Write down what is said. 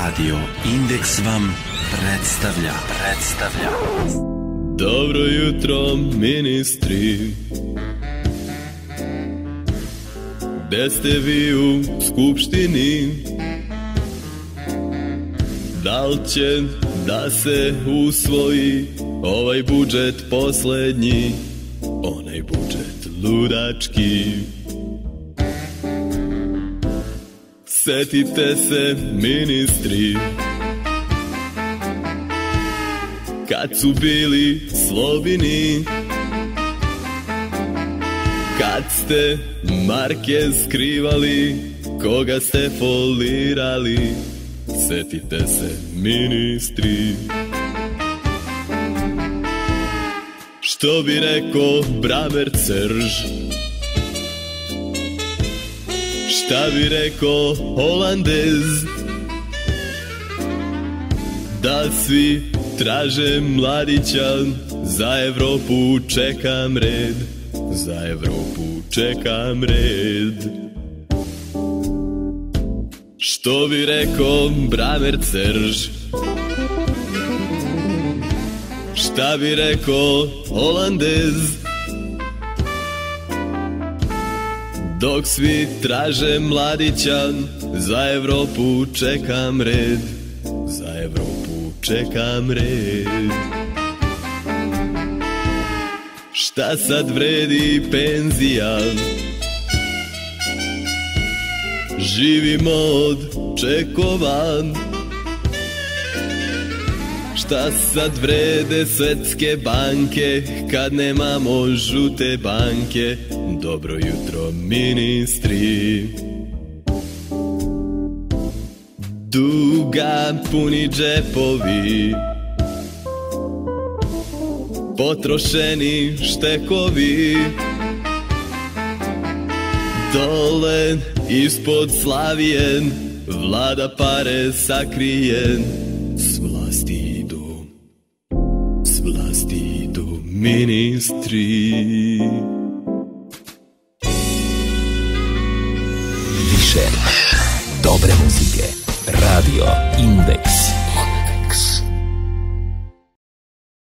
Radio Indeks vam predstavlja. Dobro jutro, ministri. Gde ste vi u skupštini? Da li će da se usvoji ovaj budžet poslednji, onaj budžet ludački? Setite se, ministri, kad su bili slobini, kad ste marke skrivali, koga ste folirali. Setite se, ministri. Što bi rekao Bramer Crž? Šta bi rekao Holandez? Da svi traže Mladića, za Evropu čekam red, za Evropu čekam red. Što bi rekao Bramer Crž? Šta bi rekao Holandez? Dok svi traže Mladića, za Evropu čekam red, za Evropu čekam red. Šta sad vredi penzija? Živimo od čekova. Šta sad vrede svetske banke kad nemamo žute banke? Dobro jutro, ministri. Duga puni džepovi, potrošeni štekovi, dole ispod Slavijen vlada pare sakrijen. S vlasti idu ministri. Više dobre muzike. Radio Indeks.